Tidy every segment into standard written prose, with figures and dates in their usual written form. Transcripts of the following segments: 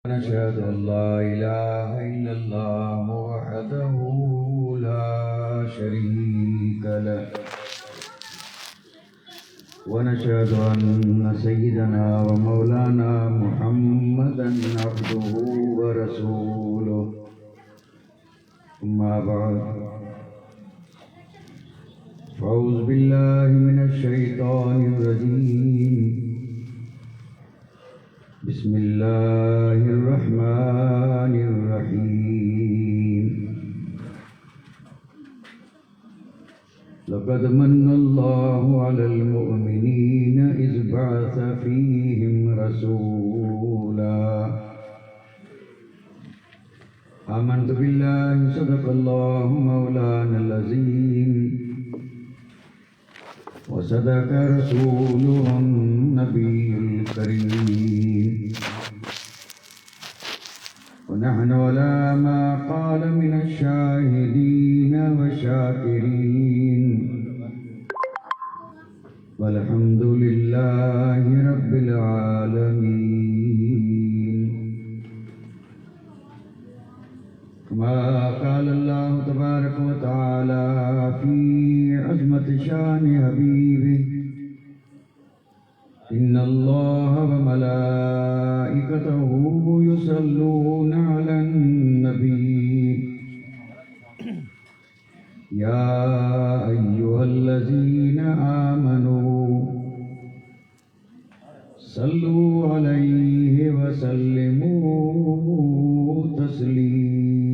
ونشهد أن لا إله إلا الله وحده لا شريك له ونشهد أن سيدنا ومولانا محمدا عبده ورسوله أما بعد فأعوذ بالله من الشيطان الرجيم بسم الله الرحمن الرحيم لقد من الله على المؤمنين إذ بعث فيهم رسولا آمنت بالله صدق الله مولانا العظيم وصدق رسوله النبي الكريم ونحن على ما قال من الشاهدين والشاكرين والحمد لله رب العالمين كما قال الله تبارك وتعالى في عظمة شان حبيبه إن الله وملائكته يصلون على النبي يا أيها الذين آمنوا صلوا عليه وسلموا تسليما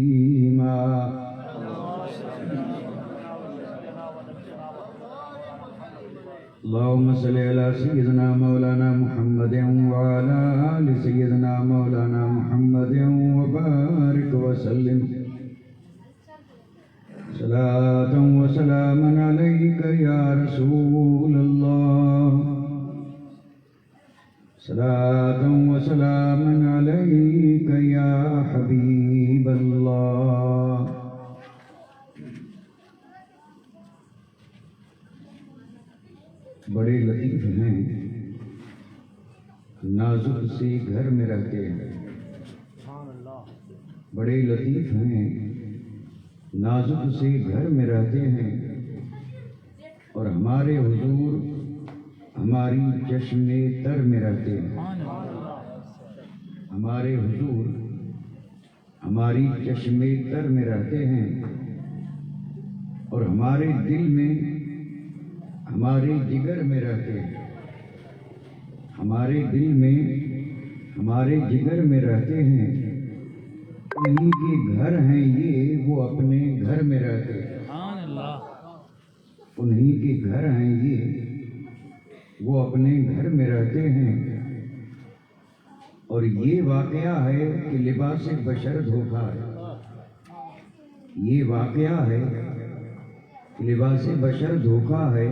اللهم صل على سيدنا مولانا محمد وعلى آل سيدنا مولانا محمد وبارك وسلم صلاة وسلاما عليك يا رسول الله صلاة وسلاما عليك يا حبيب الله بڑے لطیف ہیں نازک سے گھر میں رہتے ہیں بڑے لطیف ہیں نازک سے گھر میں رہتے ہیں اور ہمارے حضور ہماری چشم تر میں رہتے ہیں ہمارے حضور ہماری چشم تر میں رہتے ہیں اور ہمارے دل میں ہمارے جگر میں رہتے ہیں ہمارے دل میں ہمارے جگر میں رہتے ہیں انہی کے گھر ہیں یہ وہ اپنے گھر میں رہتے ہیں انہی کے گھر ہیں یہ وہ اپنے گھر میں رہتے ہیں اور یہ واقعہ ہے کہ لباس بشر دھوکا ہے یہ واقعہ ہے کہ لباس بشر دھوکا ہے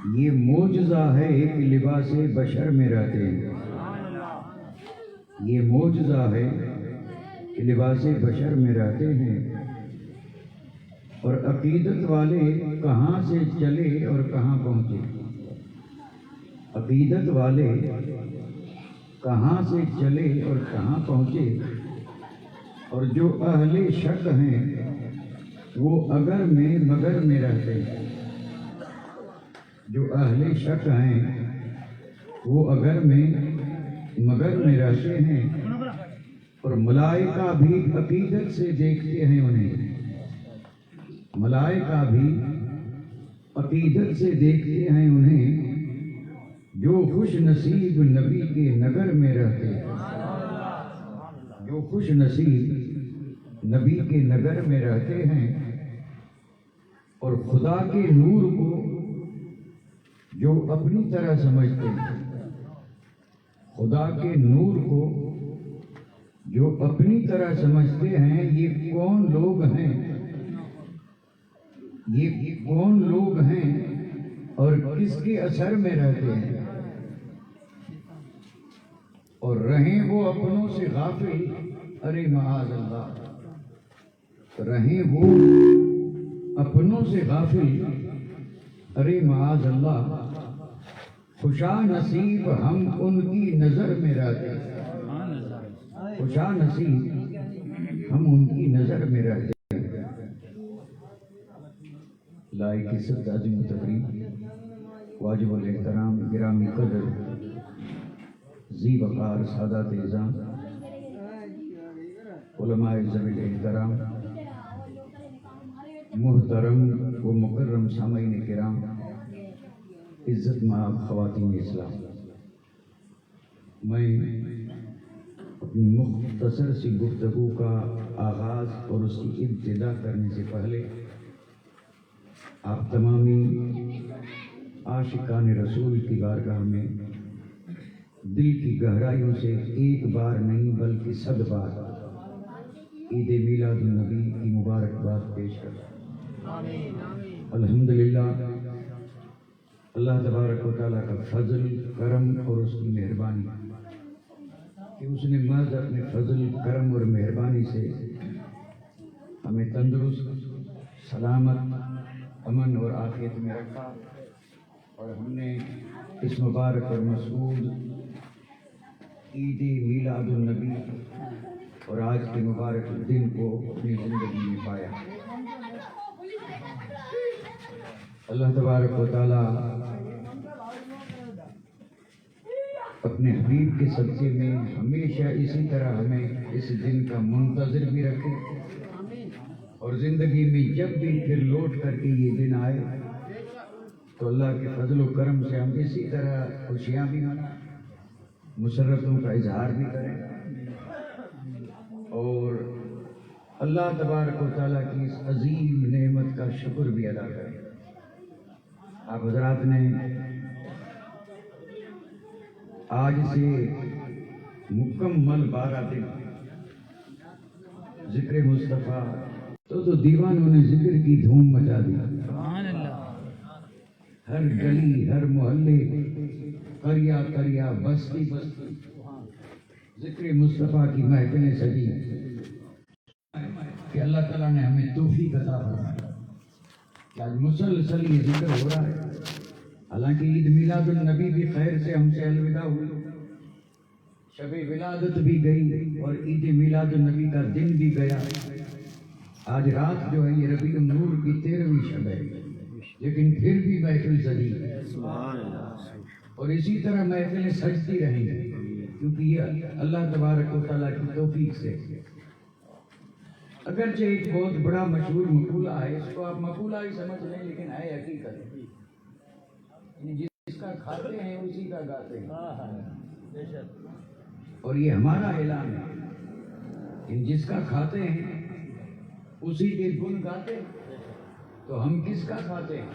یہ معجزہ ہے کہ لباس بشر میں رہتے ہیں یہ معجزہ ہے کہ لباس بشر میں رہتے ہیں اور عقیدت والے کہاں سے چلے اور کہاں پہنچے عقیدت والے کہاں سے چلے اور کہاں پہنچے اور جو اہل شک ہیں وہ اگر میں مگر میں رہتے ہیں جو اہل شک ہیں وہ اگر میں مگر میں رہتے ہیں اور ملائکہ بھی عقیدت سے دیکھتے ہیں انہیں ملائکہ بھی عقیدت سے دیکھتے ہیں انہیں جو خوش نصیب نبی کے نگر میں رہتے ہیں جو خوش نصیب نبی کے نگر میں رہتے ہیں اور خدا کے نور کو جو اپنی طرح سمجھتے ہیں خدا کے نور کو جو اپنی طرح سمجھتے ہیں یہ کون لوگ ہیں یہ کون لوگ ہیں اور کس کے اثر میں رہتے ہیں اور رہیں وہ اپنوں سے غافل ارے معاذ اللہ رہیں وہ اپنوں سے غافل ارے معاذ اللہ خوشا نصیب ہم ان کی نظر میں رہتے خوشا نصیب ہم ان کی نظر میں رہتے ہیں۔ لائق عزت عظیم و تقریب واجب الاحترام گرامی قدر ذی وقار سادات اعظام علماء ذوی الاحترام محترم و مکرم سامعین کرام، عزت مآب خواتین اسلام، میں اپنی مختصر سی گفتگو کا آغاز اور اس کی ابتدا کرنے سے پہلے آپ تمامی عاشقان رسول کی بارگاہ میں دل کی گہرائیوں سے ایک بار نہیں بلکہ 100 بار عید میلاد النبی کی مبارکباد پیش کرتا ہوں۔ الحمدللہ اللہ تبارک و تعالیٰ کا فضل، کرم اور اس کی مہربانی کہ اس نے محض اپنے فضل، کرم اور مہربانی سے ہمیں تندرست، سلامت، امن اور عافیت میں رکھا، اور ہم نے اس مبارک اور مسعود عید میلاد النبی اور آج کے مبارک دن کو اپنی زندگی میں پایا۔ اللہ تبارک و تعالیٰ اپنے حبیب کے صدقے میں ہمیشہ اسی طرح ہمیں اس دن کا منتظر بھی رکھے، اور زندگی میں جب بھی پھر لوٹ کر کے یہ دن آئے تو اللہ کے فضل و کرم سے ہم اسی طرح خوشیاں بھی منائیں، مسرتوں کا اظہار بھی کریں، اور اللہ تبارک و تعالیٰ کی اس عظیم نعمت کا شکر بھی ادا کریں۔ آپ حضرات نے آج سے مکمل 12 دن ذکر مصطفیٰ تو دیوانوں نے ذکر کی دھوم مچا دی۔ ہر گلی، ہر محلے، قریہ قریہ، بستی بستی ذکر مصطفیٰ کی محفلیں سجی کہ اللہ تعالیٰ نے ہمیں توفیق عطا فرمائی کہ آج مسلسل یہ ذکر ہو رہا ہے۔ حالانکہ عید میلاد النبی بھی خیر سے ہم سے الوداع ہوئی، شب ولادت بھی گئی، اور عید میلاد النبی کا دن بھی گیا۔ آج رات جو ہے یہ ربیع النور کی 13ویں شب ہے، لیکن پھر بھی محفل سجی، اور اسی طرح محفلیں سجتی رہیں گی، کیونکہ یہ اللہ تبارک و تعالیٰ کی توفیق سے۔ اگرچہ ایک بہت بڑا مشہور مقولہ ہے، اس کو آپ مقولہ ہی سمجھ لیں لیکن ہے حقیقت، جس کا کھاتے ہیں اسی کا گاتے ہیں، اور یہ ہمارا اعلان ہے کہ جس کا کھاتے ہیں اسی کے گن گاتے ہیں، تو ہم کس کا کھاتے ہیں؟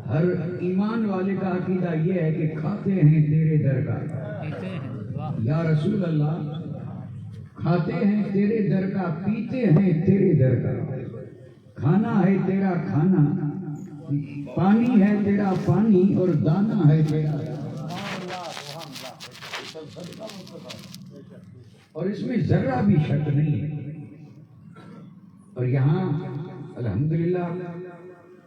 ہر ایمان والے کا عقیدہ یہ ہے کہ کھاتے ہیں تیرے در کا، یا رسول اللہ، کھاتے ہیں تیرے در کا، پیتے ہیں تیرے در کا، کھانا ہے تیرا کھانا، پانی ہے تیرا پانی، اور دانا ہے تیرا، اور اس میں ذرہ بھی شک نہیں ہے۔ اور یہاں الحمدللہ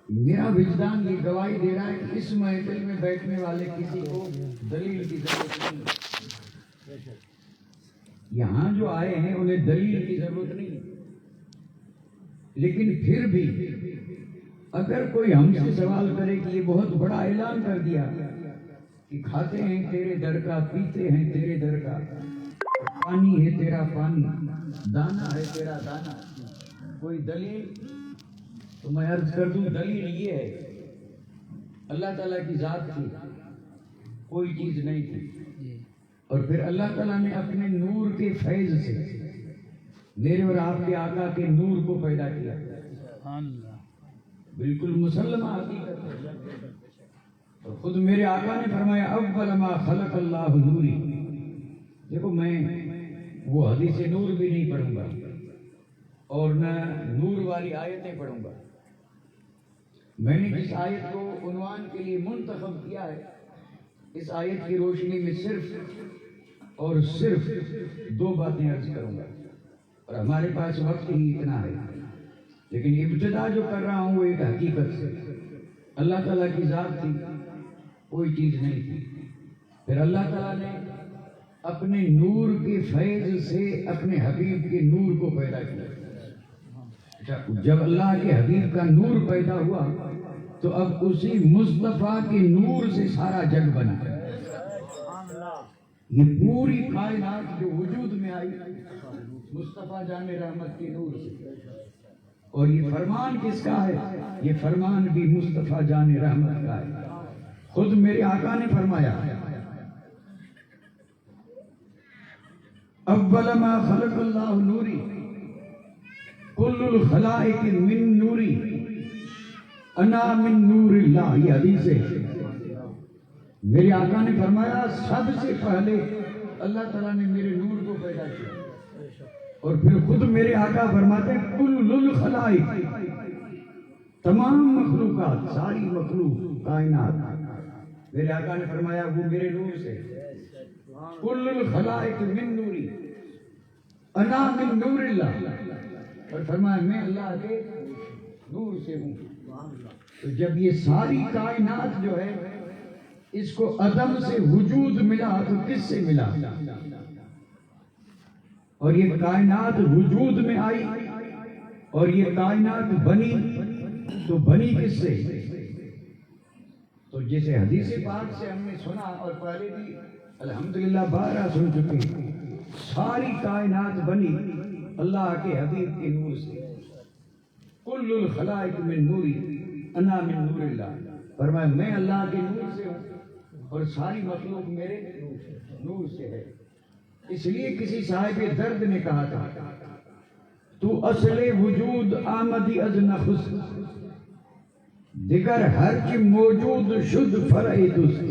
میرا وجدان یہ گواہی دے رہا ہے کہ اس محفل میں بیٹھنے والے کسی کو دلیل کی ضرورت نہیں، یہاں جو آئے ہیں انہیں دلیل کی ضرورت نہیں، لیکن پھر بھی اگر کوئی ہم سے سوال کرے کہ یہ بہت بڑا اعلان کر دیا کہ کھاتے ہیں تیرے در کا، پیتے ہیں تیرے در کا، پانی ہے تیرا پانی، دانا ہے تیرا دانا، کوئی دلیل؟ تو میں عرض کر دوں دلیل یہ ہے، اللہ تعالیٰ کی ذات تھی، کوئی چیز نہیں تھی، اور پھر اللہ تعالیٰ نے اپنے نور کے فیض سے میرے اور آپ کے آقا کے نور کو پیدا کیا، بالکل مسلمہ حقیقت ہے۔ اور خود میرے آقا نے فرمایا اول ما خلق اللہ نوری، دیکھو میں وہ حدیث نور بھی نہیں پڑھوں گا اور نہ نور والی آیتیں پڑھوں گا، میں نے جس آیت کو عنوان کے لیے منتخب کیا ہے، اس آیت کی روشنی میں صرف اور صرف 2 باتیں عرض کروں گا، اور ہمارے پاس وقت ہی اتنا ہے، لیکن ابتدا جو کر رہا ہوں وہ ایک حقیقت سے، اللہ تعالیٰ کی ذات تھی، کوئی چیز نہیں تھی، پھر اللہ تعالیٰ نے اپنے نور کے فیض سے اپنے حبیب کے نور کو پیدا کیا. جب اللہ کے حبیب کا نور پیدا ہوا تو اب اسی مصطفیٰ کے نور سے سارا جگ بنا. یہ پوری کائنات جو وجود میں آئی مصطفیٰ جان رحمت کے نور سے. اور یہ فرمان کس کا ہے؟ یہ فرمان بھی مصطفیٰ جان رحمت کا ہے. خود میرے آقا نے فرمایا اول ما خلق اللہ نوری کل الخلائق من نوری انا من نور اللہ. یہ حدیث ہے. میرے آقا نے فرمایا سب سے پہلے اللہ تعالیٰ نے میرے نور کو پیدا کیا. اور پھر خود میرے آقا فرماتے ہیں کل الخلائق، تمام مخلوقات، ساری مخلوق کائنات، میرے آقا نے فرمایا وہ میرے نور سے. کل الخلائق من نوری انا من نور اللہ. اور فرمایا میں اللہ کے نور سے ہوں. تو جب یہ ساری کائنات جو ہے اس کو عدم سے وجود ملا تو کس سے ملا؟ اور یہ کائنات وجود میں آئی اور یہ کائنات بنی تو بنی کس سے؟ تو جیسے حدیث پاک سے ہم نے سنا اور پہلے بھی الحمدللہ بارہ سن چکے ہیں، ساری کائنات بنی اللہ کے حبیب کے نور سے. کل الخلائق من نوری انا من نور اللہ. فرمایا میں اللہ کے نور سے ہوں اور ساری مخلوق میرے نور سے ہے. اس لیے کسی صاحب درد نے کہا تھا تو اصل وجود آمدی از نخست دیگر ہرچ موجود شد فرع دوست.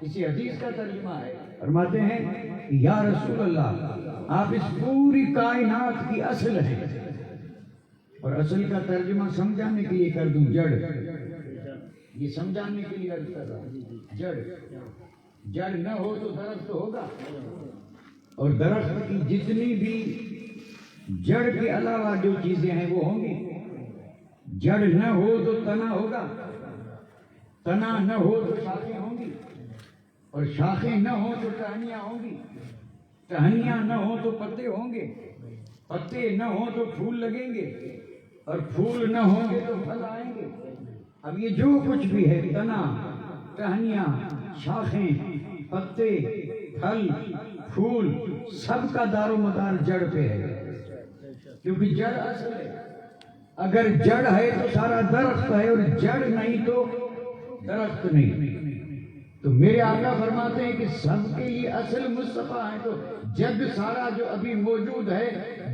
اسی حدیث کا ترجمہ ہے. فرماتے ہیں یا رسول اللہ آپ اس پوری کائنات کی اصل ہیں. اور اصل کا ترجمہ سمجھانے کے لیے کر دوں جڑ. یہ سمجھانے کے لیے عرض کر رہا ہوں جڑ. جڑ نہ ہو تو درخت ہوگا اور درخت کی جتنی بھی جڑ کے علاوہ جو چیزیں ہیں وہ ہوں گی. جڑ نہ ہو تو تنا ہوگا، تنا نہ ہو تو شاخیں ہوں گی اور شاخیں نہ ہو تو ٹہنیاں ہوں گی، ٹہنیاں نہ ہو تو پتے ہوں گے، پتے نہ ہو تو پھول لگیں گے اور پھول نہ ہوں گے تو پھل آئیں گے. اب یہ جو کچھ بھی ہے تنا، ٹہنیاں، شاخیں، پتے، پھل، پھول، سب کا دار و مدار جڑ پہ ہے کیونکہ جڑ اصل ہے. اگر جڑ ہے تو سارا درخت ہے اور جڑ نہیں تو درخت نہیں. تو میرے آقا فرماتے ہیں کہ سب کے لیے اصل مصطفیٰ ہے. تو جگ سارا جو ابھی موجود ہے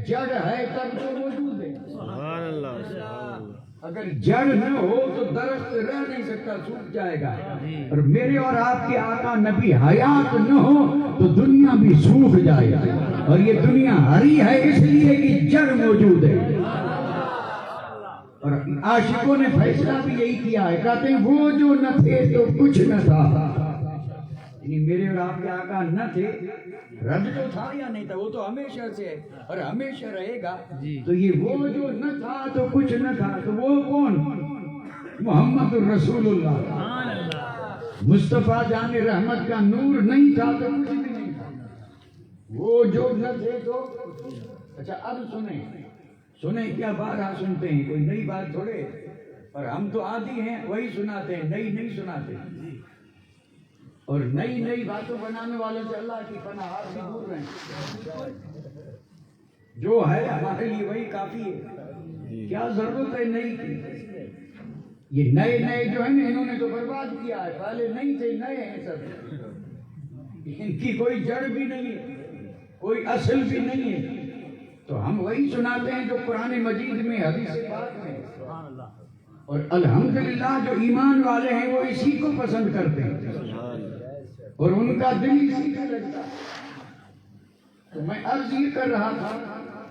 جڑ ہے تب تو موجود ہے. سبحان اللہ. اگر جڑ نہ ہو تو درخت رہ نہیں سکتا، سوکھ جائے گا. اور میرے اور آپ کے آقا نبی حیات نہ ہو تو دنیا بھی سوکھ جائے گا. اور یہ دنیا ہری ہے اس لیے کہ جڑ موجود ہے. اور عاشقوں نے فیصلہ بھی یہی کیا ہے، کہتے ہیں وہ جو نہ تھے تو کچھ نہ تھا. یعنی میرے اور آپ کے آقا نہ تھے، رد تو تھا یا نہیں تھا، وہ تو ہمیشہ سے ہے اور ہمیشہ رہے گا. تو یہ وہ جو نہ تھا تو کچھ نہ تھا، تو وہ کون؟ محمد الرسول اللہ مصطفیٰ جان رحمت کا نور نہیں تھا تو کچھ بھی نہیں تھا. وہ جو نہ تھے تو اچھا اب سنیں کیا بارہ سنتے ہیں، کوئی نئی بات تھوڑے. اور ہم تو عادی ہیں وہی سناتے ہیں، نئی نہیں سناتے. اور نئی باتوں بنانے والوں سے اللہ کی پناہ آپ بھی دور رہیں. جو ہے ہمارے لیے وہی کافی ہے. کیا ضرورت ہے نئی کی؟ یہ نئے جو ہیں انہوں نے تو برباد کیا ہے. پہلے نہیں تھے، نئے ہیں سب. ان کی کوئی جڑ بھی نہیں ہے، کوئی اصل بھی نہیں ہے. تو ہم وہی سناتے ہیں جو قرآن مجید میں، حدیث پاک میں. اور الحمدللہ جو ایمان والے ہیں وہ اسی کو پسند کرتے ہیں اور ان کا دل اسی کا لگتا ہے. تو میں عرض یہ کر رہا تھا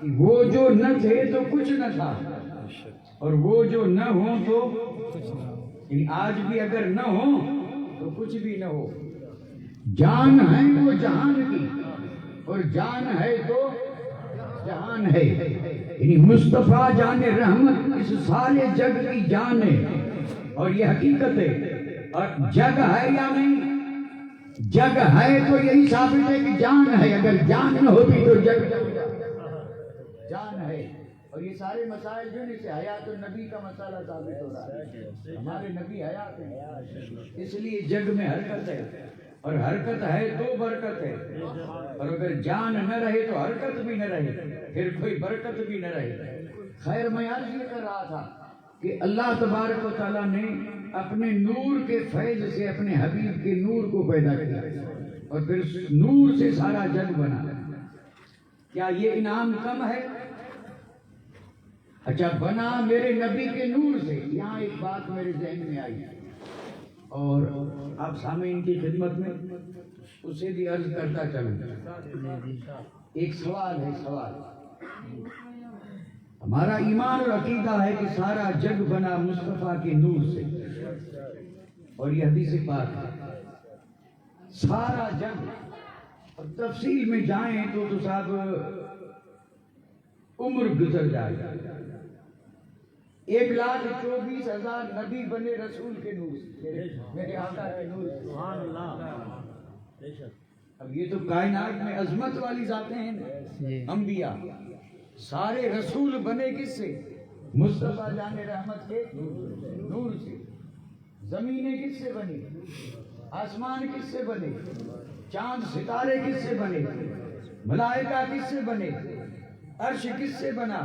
کہ وہ جو نہ تھے تو کچھ نہ تھا اور وہ جو نہ ہوں تو یعنی آج بھی اگر نہ ہوں تو کچھ بھی نہ ہو. جان ہے وہ جہان کی اور جان ہے تو جہان ہے. یعنی مصطفیٰ جان رحمت اس سارے جگ کی جان ہے اور یہ حقیقت ہے. اور جگ ہے یا نہیں جگ ہے تو یہی ثابت ہے کہ جان ہے، اگر جان نہ ہوتی تو جگ جان ہے۔ اور یہ سارے مسائل جو ان سے حیات النبی کا مسئلہ ثابت ہو رہا ہے، ہمارے نبی حیات ہیں، اس لیے جگ میں حرکت ہے، اور حرکت ہے تو برکت ہے، اور اگر جان نہ رہے تو حرکت بھی نہ رہے، پھر کوئی برکت بھی نہ رہے۔ خیر میں عرض یہ کر رہا تھا کہ اللہ تبارک و تعالیٰ نے اپنے نور کے فیض سے اپنے حبیب کے نور کو پیدا کیا، اور پھر نور سے سارا جگ بنا۔ کیا یہ انعام کم ہے؟ اچھا، بنا میرے نبی کے نور سے۔ یہاں ایک بات میرے ذہن میں آئی اور آپ سامعین کی خدمت میں اسے بھی عرض کرتا چلوں۔ ایک سوال ہے، سوال۔ ہمارا ایمان اور عقیدہ ہے کہ سارا جگ بنا مصطفیٰ کے نور سے، اور یہ حدیث پاک ہے، سارا جگ۔ اور تفصیل میں جائیں تو صاحب عمر گزر جائے۔ 1,24,000 نبی بنے رسول کے نور سے، میرے آقا کے نور سے، سبحان اللہ۔ اب یہ تو کائنات میں عظمت والی ذاتیں ہیں، انبیاء سارے رسول بنے کس سے؟ مصطفیٰ جان رحمت کے نور سے۔ زمینیں کس سے بنی؟ آسمان کس سے بنے؟ چاند ستارے کس سے بنے؟ ملائکہ کس سے بنے؟ عرش کس سے بنا؟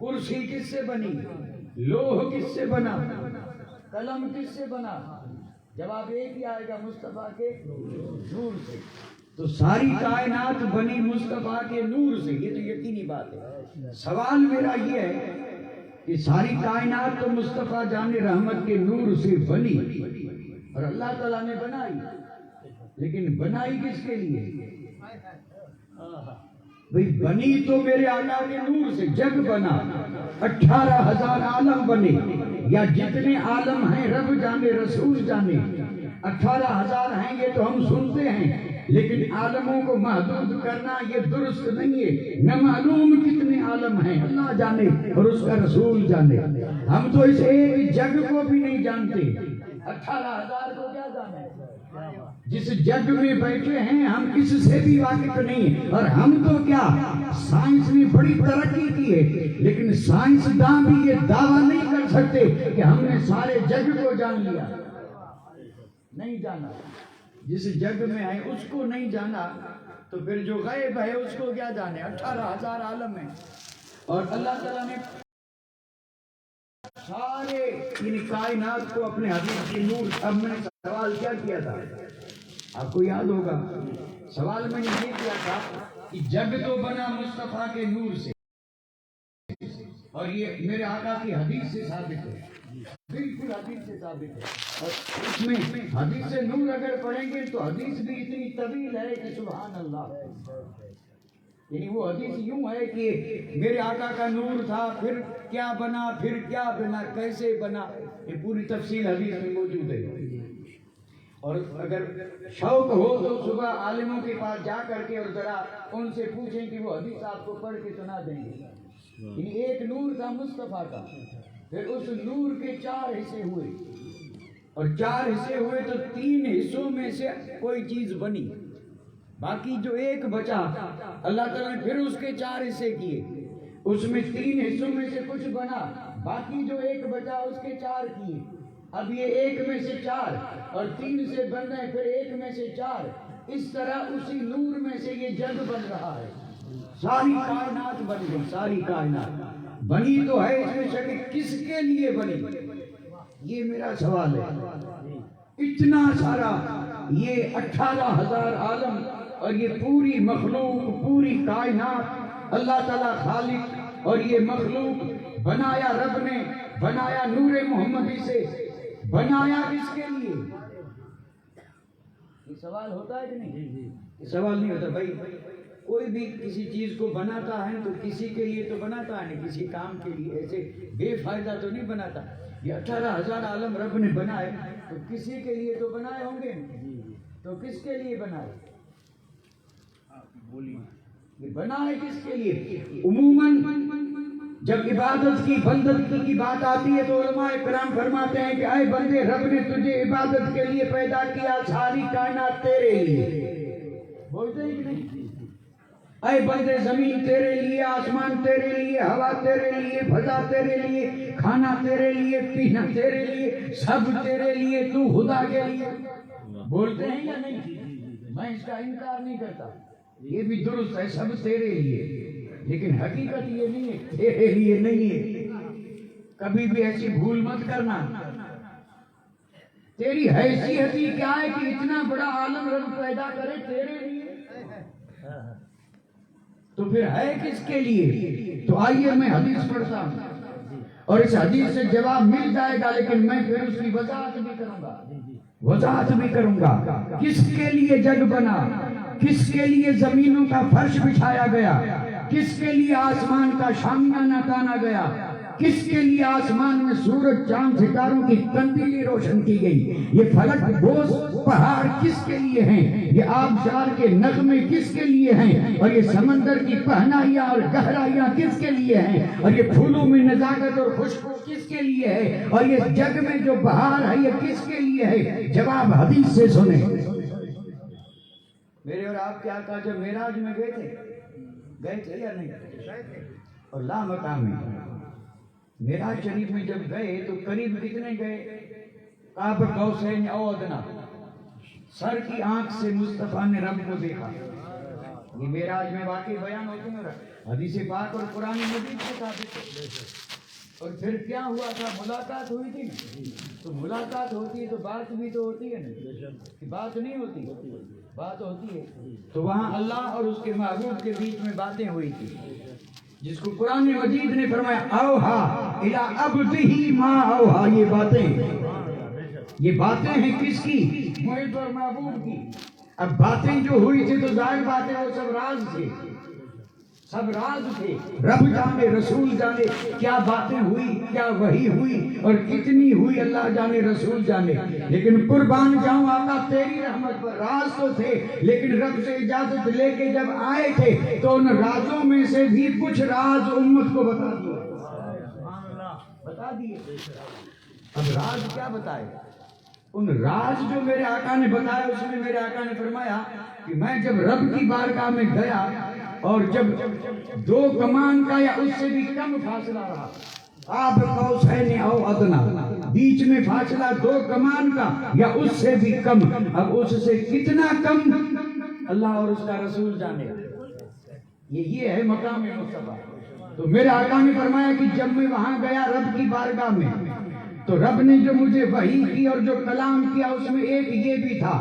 کرسی کس سے بنی؟ لوح کس سے بنا؟ قلم کس سے بنا؟ جواب ایک ہی آئے گا، مصطفیٰ کے نور سے۔ تو ساری کائنات بنی مصطفیٰ کے نور سے، یہ تو یقینی بات ہے۔ سوال میرا یہ ہے کہ ساری کائنات تو مصطفیٰ جان رحمت کے نور سے بنی، اور اللہ تعالیٰ نے بنائی، لیکن بنائی کس کے لیے؟ بھئی بنی تو میرے آقا کے نور سے، جگ بنا، 18,000 عالم بنے، یا جتنے عالم ہیں رب جانے رسول جانے، 18,000 ہیں یہ تو ہم سنتے ہیں، لیکن عالموں کو محدود کرنا یہ درست نہیں ہے۔ نہ معلوم کتنے عالم ہیں، اللہ جانے اور اس کا رسول جانے۔ ہم تو اس ایک جگ کو بھی نہیں جانتے، 18,000 کو کیا جانے؟ جس جگ میں بیٹھے ہیں ہم اس سے بھی واقف نہیں ہیں، اور ہم تو کیا، سائنس نے بڑی ترقی کی ہے، لیکن سائنسداں بھی یہ دعویٰ نہیں کر سکتے کہ ہم نے سارے جگ کو جان لیا، نہیں جانا۔ جس جگ میں ہے اس کو نہیں جانا، تو پھر جو غیب ہے اس کو کیا جانے؟ 18,000 عالم ہیں، اور اللہ تعالیٰ نے سارے ان کائنات کو اپنے حبیب کی نور۔ اب میں نے سوال کیا کیا تھا، آپ کو یاد ہوگا، سوال میں نے یہ کیا تھا کہ جگ تو بنا مصطفیٰ کے نور سے، اور یہ میرے آقا کی حدیث سے ثابت ہے، بالکل حدیث سے ثابت ہے۔ اور اس میں حدیث سے نور اگر پڑھیں گے تو حدیث بھی اتنی طویل ہے کہ سبحان اللہ، یعنی وہ حدیث یوں ہے کہ میرے آقا کا نور تھا، پھر کیا بنا، پھر کیا بنا، کیسے بنا، یہ پوری تفصیل حدیث میں موجود ہے۔ اور اگر شوق ہو تو صبح عالموں کے پاس جا کر کے اور ذرا ان سے پوچھیں کہ وہ حدیث آپ کو پڑھ کے سنا دیں گے۔ یعنی ایک نور تھا مصطفیٰ کا، پھر اس نور کے 4 حصے ہوئے، اور 4 حصے ہوئے تو 3 حصوں میں سے کوئی چیز بنی، باقی جو ایک بچا اللہ تعالیٰ نے پھر اس کے 4 حصے کیے، اس میں 3 حصوں میں سے کچھ بنا، باقی جو ایک بچا اس کے 4 کیے۔ اب یہ 1 میں سے 4 اور 3 سے بن رہے، پھر 1 میں سے 4، اس طرح اسی نور میں سے یہ جگ بن رہا ہے، ساری کائنات بن گئی، ساری کائنات بنی تو ہے، اس میں شک کس کے لیے بنی، یہ میرا سوال ہے۔ اتنا سارا یہ 18,000 عالم اور یہ پوری مخلوق، پوری کائنات، اللہ تعالیٰ خالق، اور یہ مخلوق بنایا رب نے، بنایا نور محمدی سے، بنایا کس کے لیے؟ یہ سوال ہوتا ہے کہ نہیں؟ یہ سوال نہیں ہوتا بھائی، کوئی بھی کسی چیز کو بناتا ہے تو کسی کے لیے تو بناتا ہے، نہیں کسی کام کے لیے، ایسے بے فائدہ تو نہیں بناتا۔ یہ 18,000 عالم رب نے بنائے تو کسی کے لیے تو بنائے ہوں گے، تو کس کے لیے بنائے؟ یہ بنائے کس کے لیے؟ عموماً جب عبادت کی بندگی کی بات آتی ہے تو علماء کرام فرماتے ہیں کہ اے بندے، رب نے تجھے عبادت کے لیے پیدا کیا، ساری کائنات تیرے لیے، بولتے ہیں کہ نہیں؟ اے بندے، زمین تیرے لیے، آسمان تیرے لیے، ہوا تیرے لیے، فضا تیرے لیے، کھانا تیرے لیے، پینا تیرے لیے، سب تیرے لیے، تو خدا کے لیے، بولتے ہیں یا نہیں؟ میں اس کا انکار نہیں کرتا، یہ بھی درست ہے، سب تیرے لیے، لیکن حقیقت یہ نہیں ہے، تیرے لیے نہیں ہے۔ کبھی بھی ایسی بھول مت کرنا۔ تیری حیثیت ہی کیا ہے کہ اتنا بڑا عالم رب پیدا کرے تیرے لیے، تو پھر ہے کس کے لیے؟ تو آئیے میں حدیث پڑھتا ہوں اور اس حدیث سے جواب مل جائے گا، لیکن میں پھر اس کی وضاحت بھی کروں گا۔ کس کے لیے جگ بنا؟ کس کے لیے زمینوں کا فرش بچھایا گیا؟ کس کے لیے آسمان کا شامیانہ تانا گیا؟ کس کے لیے آسمان میں سورج چاند ستاروں کی کندیلیں روشن کی گئی؟ یہ فلک بوس پہاڑ کس کے لیے ہیں؟ یہ آبشار کے نغمے کس کے لیے ہیں؟ اور یہ سمندر کی پہنائیاں اور گہرائیاں کس کے لیے ہیں؟ اور یہ پھولوں میں نزاکت اور خوشبو کس کے لیے ہے؟ اور یہ جگ میں جو بہار ہے یہ کس کے لیے ہے؟ جواب حدیث سے سنیں۔ میرے اور آپ کے آقا جب معراج میں گئے تھے یا نہیں؟ اور لامقامی معراج شریف میں جب گئے تو قریب کتنے گئے؟ قاب قوسین او ادنا، سر کی آنکھ سے مصطفیٰ نے رب کو دیکھا۔ یہ معراج میں واقعی بیان ہوتے ہیں، حدیث پاک اور قرآن مجید سے ثابت ہے۔ اور پھر کیا ہوا تھا؟ ملاقات ہوئی تھی، تو ملاقات ہوتی ہے تو بات بھی تو ہوتی ہے نا، کہ بات نہیں ہوتی؟ بات ہوتی ہے۔ تو وہاں اللہ اور اس کے محبوب کے بیچ میں باتیں ہوئی تھی، جس کو قرآن مجید نے فرمایا اوہا الی عبدہ ما اوہا۔ یہ باتیں ہیں کس کی؟ محب اور محبوب کی۔ اب باتیں جو ہوئی تھی تو ظاہر بات ہے وہ سب راز تھے، سب راز تھے، رب جانے، رسول جانے کیا باتیں ہوئی، کیا وحی ہوئی اور کتنی ہوئی، اللہ جانے، رسول جانے۔ لیکن قربان جاؤں آقا تیری رحمت پر، راز تو تھے لیکن رب سے اجازت لے کے جب آئے تھے تو ان رازوں میں سے بھی کچھ راز امت کو بتا دیے۔ اب راز کیا بتائے؟ ان راز جو میرے آقا نے بتایا اس میں میرے آقا نے فرمایا کہ میں جب رب کی بارگاہ میں گیا اور جب 2 کمان کا یا اس سے بھی کم فاصلہ رہا، قاب قوسین او ادنا، بیچ میں فاصلہ 2 کمان کا یا اس سے بھی کم، اب اس سے کتنا کم اللہ اور اس کا رسول جانے۔ یہ ہے مقام مصطفیٰ۔ تو میرے آقا نے فرمایا کہ جب میں وہاں گیا رب کی بارگاہ میں تو رب نے جو مجھے وحی کی اور جو کلام کیا اس میں ایک یہ بھی تھا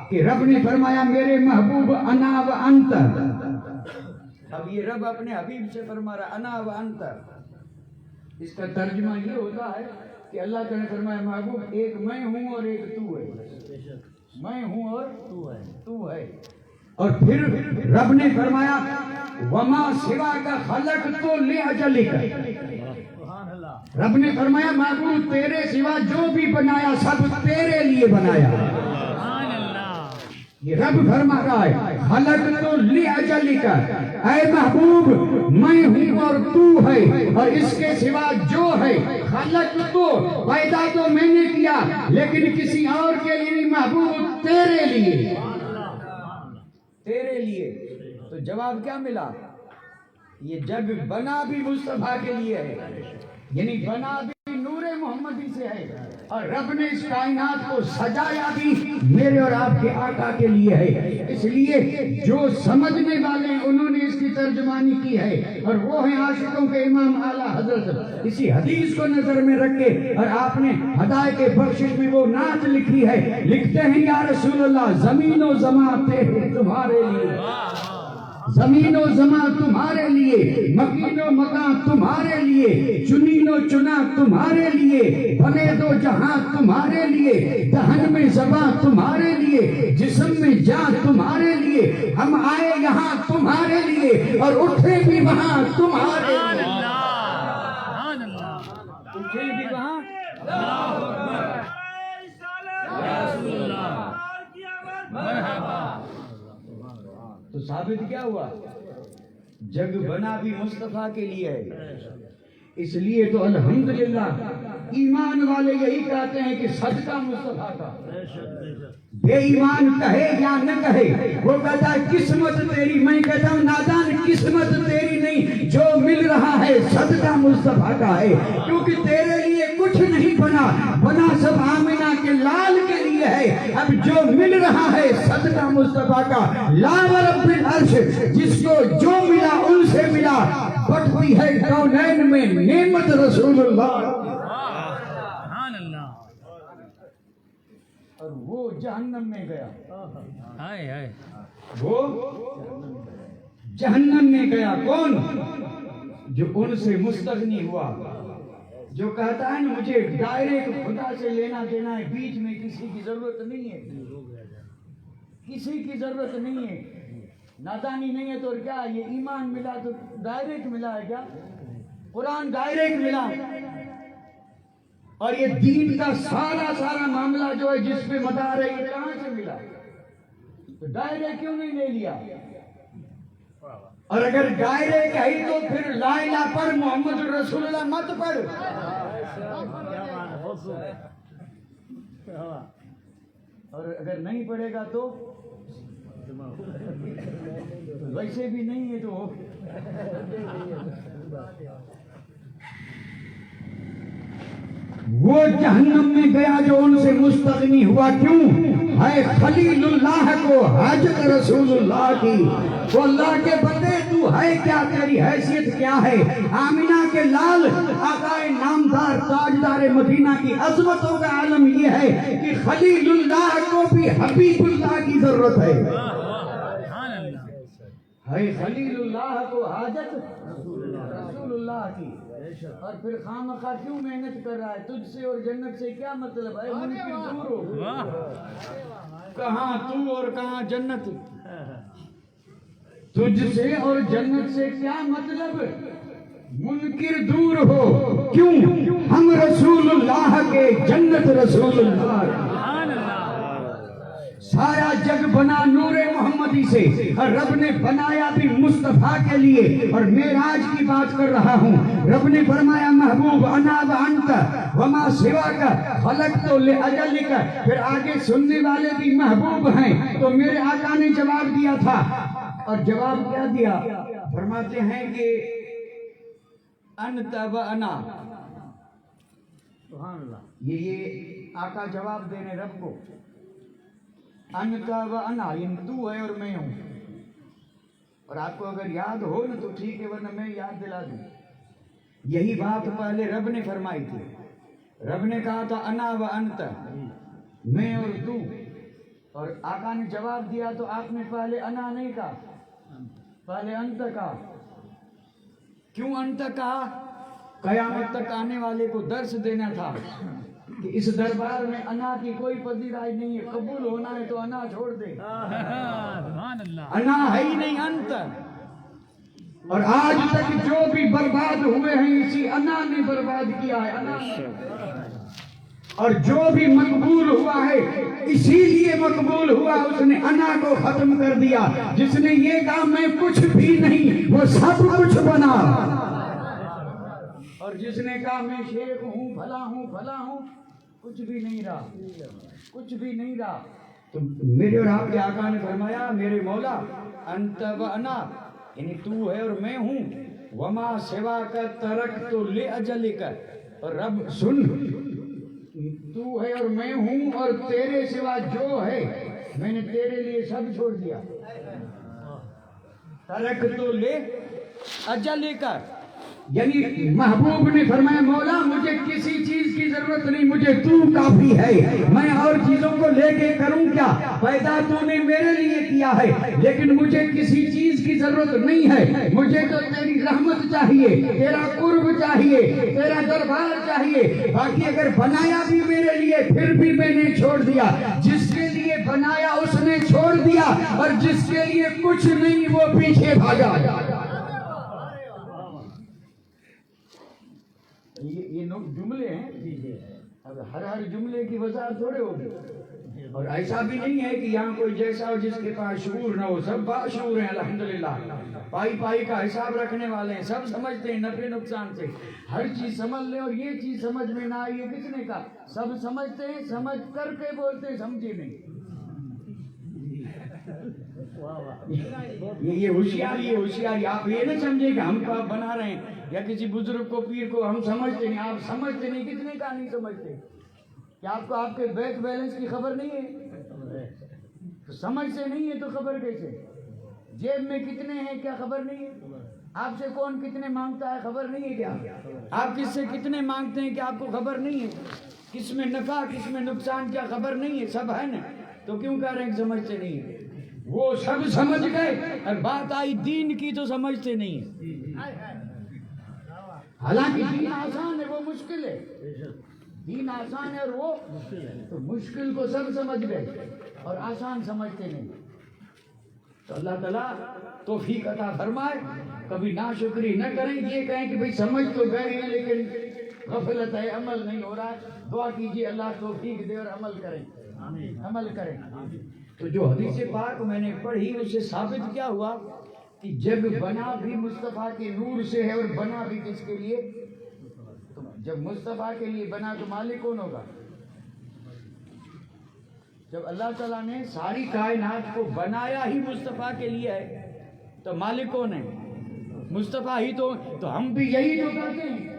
کہ رب نے فرمایا میرے محبوب انا و انت۔ اب یہ رب اپنے حبیب سے فرما رہا انا و انت، اس کا ترجمہ یہ ہوتا ہے کہ اللہ تعالیٰ نے فرمایا محبوب ایک میں ہوں اور ایک تو ہے، میں ہوں اور تو ہے۔ اور پھر رب نے فرمایا وما سوا کا خلق تو لأجلک، رب نے فرمایا محبوب تیرے سوا جو بھی بنایا سب تیرے لیے بنایا۔ یہ رب فرما رہا ہے خلق تو لأجلک، اے محبوب میں ہوں اور تو ہے، اور اس کے سوا جو ہے خلق تو پیدا تو میں نے کیا لیکن کسی اور کے لیے نہیں، محبوب تیرے لیے، تیرے لیے۔ تو جواب کیا ملا؟ یہ جگ بنا بھی مصطفیٰ کے لیے ہے، یعنی بنا بھی نور محمدی سے ہے، اور رب نے اس کائنات کو سجایا بھی میرے اور آپ کے آقا کے لیے ہے۔ اس لیے جو سمجھنے والے ہیں انہوں نے اس کی ترجمانی کی ہے، اور وہ ہیں عاشقوں کے امام اعلیٰ حضرت۔ اسی حدیث کو نظر میں رکھ کے اور آپ نے ہدایت بخشش میں وہ نعت لکھی ہے، لکھتے ہیں یا رسول اللہ زمین و زمان تمہارے لیے، زمین و زمان تمہارے لیے، مکین و مکان تمہارے لیے، چنین و چنا تمہارے لیے، بنے دو جہاں تمہارے لیے، دہن میں زباں تمہارے لیے، جسم میں جان تمہارے لیے، ہم آئے یہاں تمہارے لیے اور اٹھے بھی وہاں تمہارے لیے، اٹھے بھی وہاں۔ تو ثابت کیا ہوا؟ جگ بنا بھی مصطفیٰ کے لیے ہے، اس لیے تو الحمدللہ ایمان والے یہی کہتے ہیں کہ صدقہ مصطفیٰ کا. بے ایمان کہے یا نہ کہے وہ کہتا ہے قسمت تیری. میں کہتا ہوں نادان قسمت تیری نہیں، جو مل رہا ہے صدقہ مصطفیٰ کا ہے. کیونکہ تیرے لیے کچھ نہیں بنا سب آمنہ کے لال کے لیے ہے. اب جو مل رہا ہے صدقہ مصطفیٰ کا. لا ورب العرش، جس کو جو ملا ان سے ملا. بٹتی ہے کونین میں نعمت رسول اللہ. اور وہ جہنم میں گیا. وہ جہنم میں گیا کون؟ جو ان سے مستغنی ہوا، جو کہتا ہے نا مجھے ڈائریکٹ خدا سے لینا دینا ہے، بیچ میں کسی کی ضرورت نہیں ہے. کسی کی ضرورت نہیں ہے. نادانی نہیں ہے تو کیا؟ یہ ایمان ملا تو ڈائریکٹ ملا ہے کیا؟ قرآن ڈائریکٹ ملا. اور یہ دین کا سارا معاملہ جو ہے جس پہ مدار ہے یہ کہاں سے ملا؟ تو ڈائریکٹ کیوں نہیں لے لیا؟ اور اگر ڈائریکٹ ہے تو پھر لا الہ پڑھ، محمد رسول اللہ مت پڑھ. اور اگر نہیں پڑھے گا تو ویسے بھی نہیں ہے تو وہ جہنم میں گیا جو ان سے مستغنی ہوا. کیوں ہے؟ خلیل اللہ کو حاجت رسول اللہ کی. وہ اللہ کے بندے تو ہے کیا؟ تیری حیثیت کیا ہے؟ آمینہ کے لال آقا نامدار تاجدار مدینہ کی عظمتوں کا عالم یہ ہے کہ خلیل اللہ کو بھی حبیب اللہ کی ضرورت ہے. خلیل اللہ کو حاجت رسول اللہ کی. اور پھر خامخواہ کیوں محنت کر رہا ہے؟ تجھ سے اور جنت سے کیا مطلب ہے؟ منکر دور ہو. کہاں تو اور کہاں جنت؟ تجھ سے اور جنت سے کیا مطلب؟ منکر دور ہو. کیوں؟ ہم رسول اللہ کے، جنت رسول اللہ. سارا جگ بنا نور محمدی سے، اور رب نے بنایا بھی مصطفیٰ کے لیے. اور معراج کی بات کر رہا ہوں. رب نے فرمایا محبوب انا و انت وما سواک خلقت لاجلک. پھر آگے سننے والے بھی محبوب ہیں. تو میرے آقا نے جواب دیا تھا، اور جواب کیا دیا؟ فرماتے ہیں کہ انت و انا. سبحان اللہ. یہ آقا جواب دے رہے رب کو. انت و انا، یعنی تو ہے اور میں ہوں. اور آپ کو اگر یاد ہو نا تو ٹھیک ہے، ورنہ میں یاد دلا دوں. یہی بات پہلے رب نے فرمائی تھی. رب نے کہا تھا انا و انت، میں اور تو. اور آقا نے جواب دیا تو آپ نے پہلے انا نہیں کہا، پہلے انت کہا. کیوں انت کہا؟ قیامت تک آنے والے کو درس دینا تھا کہ اس دربار میں انا کی کوئی پذیرائی نہیں ہے. قبول ہونا ہے تو انا چھوڑ دے. انا ہے ہی نہیں، انت. اور آج تک جو بھی برباد ہوئے ہیں اسی انا نے برباد کیا ہے. انا. اور جو بھی مقبول ہوا ہے اسی لیے مقبول ہوا، اس نے انا کو ختم کر دیا. جس نے یہ کہا میں کچھ بھی نہیں، وہ سب کچھ بنا. اور جس نے کہا میں شیخ ہوں، بھلا ہوں، بھلا ہوں، کچھ بھی نہیں رہا، کچھ بھی نہیں رہا. تو میرے اور آپ کے آقا نے فرمایا میرے مولا انت و انا، یعنی تو ہے اور میں ہوں. وما سواک ترکت لاجلک. اور رب سن، تو ہے اور میں ہوں، اور تیرے سوا جو ہے میں نے تیرے لیے سب چھوڑ دیا. ترکت لاجلک، یعنی محبوب نے فرمایا مولا مجھے کسی چیز کی ضرورت نہیں، مجھے تو کافی ہے. میں اور چیزوں کو لے کے کروں کیا؟ پیدا تو نے میرے لیے کیا ہے، لیکن مجھے کسی چیز کی ضرورت نہیں ہے. مجھے تو تیری رحمت چاہیے، تیرا قرب چاہیے، تیرا دربار چاہیے. باقی اگر بنایا بھی میرے لیے پھر بھی میں نے چھوڑ دیا. جس کے لیے بنایا اس نے چھوڑ دیا، اور جس کے لیے کچھ نہیں وہ پیچھے بھاگا. یہ جملے ہیں، اب ہر جملے کی وضاحت تھوڑے ہوگی. اور ایسا بھی نہیں ہے کہ یہاں کوئی جیسا ہو جس کے پاس شعور نہ ہو، سب باشعور ہیں الحمدللہ، پائی پائی کا حساب رکھنے والے ہیں، سب سمجھتے ہیں نفع نقصان سے، ہر چیز سمجھ لیں۔ اور یہ چیز سمجھ میں نہ آئی ہے کس نے کہا؟ سب سمجھتے ہیں، سمجھ کر کے بولتے ہیں، سمجھے نہیں۔ یہ ہوشیاری آپ یہ نہ سمجھے کہ ہم کو آپ بنا رہے ہیں یا کسی بزرگ کو پیر کو ہم سمجھتے نہیں، آپ سمجھتے نہیں۔ کس نے کہا نہیں سمجھتے؟ کہ آپ کو آپ کے بینک بیلنس کی خبر نہیں ہے؟ تو سمجھ سے نہیں ہے تو خبر کیسے؟ جیب میں کتنے ہیں کیا خبر نہیں ہے؟ آپ سے کون کتنے مانگتا ہے خبر نہیں ہے کیا؟ آپ کس سے کتنے مانگتے ہیں کہ آپ کو خبر نہیں ہے؟ کس میں نفع کس میں نقصان کیا خبر نہیں ہے؟ سب ہے نا، تو کیوں کہہ رہے ہیں کہ سمجھتے نہیں ہے؟ وہ سب سمجھ گئے، اور بات آئی دین کی تو سمجھتے نہیں ہیں۔ حالانکہ دین آسان ہے، وہ مشکل ہے۔ دین آسان ہے اور وہ تو مشکل کو سب سمجھ گئے اور آسان سمجھتے نہیں۔ تو اللہ تعالیٰ توفیق عطا فرمائے، کبھی ناشکری نہ کریں، یہ کہیں کہ بھئی سمجھ تو گئے ہیں لیکن غفلت ہے، عمل نہیں ہو رہا ہے۔ دعا کیجیے اللہ توفیق دے اور عمل کریں، عمل کریں۔ تو جو حدیث پاک میں نے پڑھی اس سے ثابت کیا ہوا کہ جگ بنا بھی مصطفیٰ کے نور سے ہے، اور بنا بھی کس کے لیے؟ جب مصطفیٰ کے لیے بنا تو مالک کون ہوگا؟ جب اللہ تعالیٰ نے ساری کائنات کو بنایا ہی مصطفیٰ کے لیے ہے تو مالک کون ہے؟ مصطفیٰ ہی تو ہم بھی یہی تو کہتے ہیں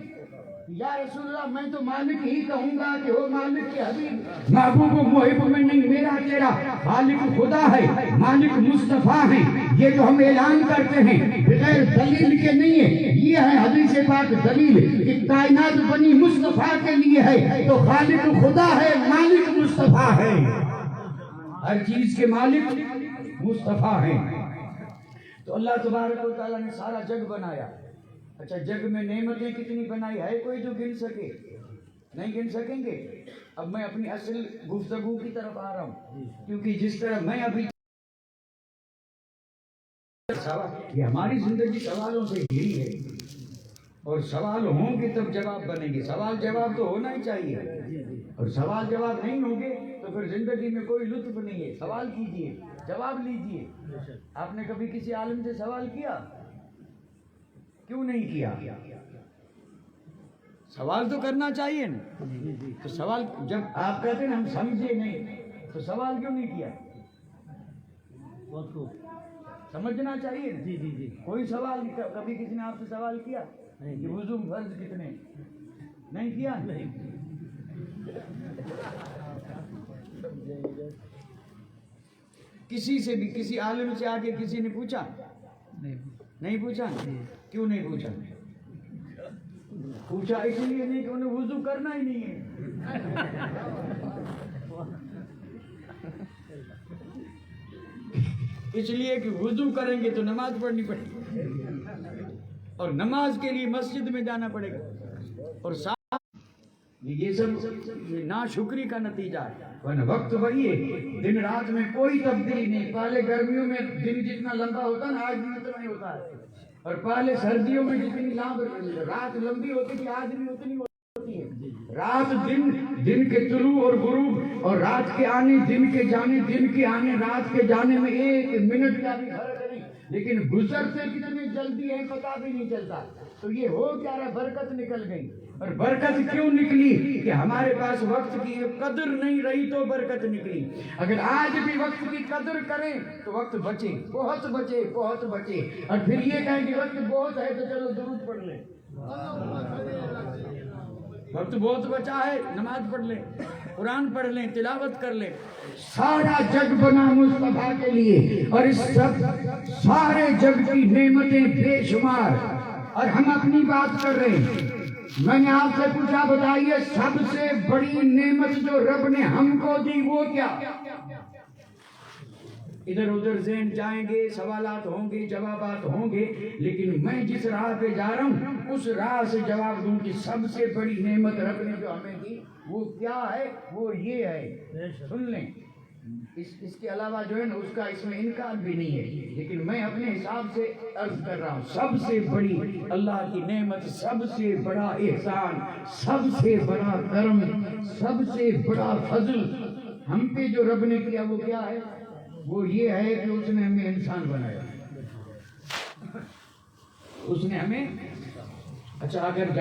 یا رسول اللہ، میں تو مالک ہی کہوں گا کہ وہ مالک کے حبیب محبوب و محب میں نہیں، میرا تیرا خالق خدا ہے، مالک مصطفیٰ ہے۔ یہ جو ہم اعلان کرتے ہیں بغیر دلیل کے نہیں ہے، یہ ہے حدیث پاک دلیل کہ کائنات بنی مصطفیٰ کے لیے ہے، تو خالق خدا ہے، مالک مصطفیٰ ہے، ہر چیز کے مالک مصطفیٰ ہیں۔ تو اللہ تبارک و تعالیٰ نے سارا جگ بنایا۔ اچھا، جگ میں نعمتیں کتنی بنائی ہے کوئی جو گن سکے؟ نہیں گن سکیں گے۔ اب میں اپنی اصل گفتگو کی طرف آ رہا ہوں، کیونکہ جس طرح میں ابھی یہ ہماری زندگی سوالوں سے گھری ہے، اور سوال ہوں گے تب جواب بنیں گے، سوال جواب تو ہونا ہی چاہیے، اور سوال جواب نہیں ہوں گے تو پھر زندگی میں کوئی لطف نہیں ہے۔ سوال کیجئے، جواب لیجئے۔ آپ نے کبھی کسی عالم سے سوال کیا؟ کیوں نہیں کیا؟ سوال تو کرنا چاہیے نا۔ تو سوال جب آپ کہتے ہیں ہم سمجھے نہیں تو سوال کیوں نہیں کیا؟ سمجھنا چاہیے نا۔ کوئی سوال کبھی کسی نے آپ سے سوال کیا کہ وضو فرض کتنے؟ نہیں کیا؟ کسی سے بھی کسی عالم سے آگے کسی نے پوچھا؟ نہیں پوچھا؟ کیوں نہیں پوچھا؟ پوچھا اس لیے نہیں کہ انہیں وضو کرنا ہی نہیں ہے۔ اس لیے کہ وضو کریں گے تو نماز پڑھنی پڑے گی، اور نماز کے لیے مسجد میں جانا پڑے گا، اور یہ سب ناشکری کا نتیجہ ہے۔ ورنہ وقت وہی ہے، دن رات میں کوئی تبدیلی نہیں۔ پہلے گرمیوں میں دن جتنا لمبا ہوتا نا آج بھی اتنا ہی ہوتا ہے، اور پہلے سردیوں میں جتنی رات لمبی ہوتی تھی آج بھی اتنی ہوتی ہے۔ رات دن کے طلوع اور غروب، اور رات کے آنے دن کے جانے، دن کے آنے رات کے جانے میں ایک منٹ کا بھی فرق نہیں، لیکن گزرتے کتنی جلدی ہے پتہ بھی نہیں چلتا۔ تو یہ ہو کیا رہا؟ برکت نکل گئی۔ اور برکت کیوں نکلی؟ کہ ہمارے پاس وقت کی قدر نہیں رہی تو برکت نکلی۔ اگر آج بھی وقت کی قدر کریں تو وقت بچے، بہت بچے، بہت بچے۔ اور پھر یہ کہیں کہ وقت بہت ہے تو چلو درود پڑھ لیں، وقت بہت بچا ہے نماز پڑھ لیں، قرآن پڑھ لیں، تلاوت کر لیں۔ سارا جگ بنا مصطفیٰ کے لیے، اور اس سارے جگ کی نعمتیں بے شمار، اور ہم اپنی بات کر رہے ہیں۔ میں نے آپ سے پوچھا بتائیے سب سے بڑی نعمت جو رب نے ہم کو دی وہ کیا؟ ادھر ادھر ذہن جائیں گے، سوالات ہوں گے، جوابات ہوں گے، لیکن میں جس راہ پہ جا رہا ہوں اس راہ سے جواب دوں کہ سب سے بڑی نعمت رب نے جو ہمیں دی وہ کیا ہے؟ وہ یہ ہے، سن لیں۔ اس کے علاوہ جو ہے نا اس کا اس میں انکار بھی نہیں ہے، لیکن میں اپنے حساب سے عرض کر رہا ہوں سب سے بڑی اللہ کی نعمت، سب سے بڑا احسان، سب سے بڑا کرم، سب سے بڑا فضل ہم پہ جو رب نے کیا وہ کیا ہے؟ وہ یہ ہے کہ اس نے ہمیں انسان بنایا. اس نے ہمیں اچھا اگر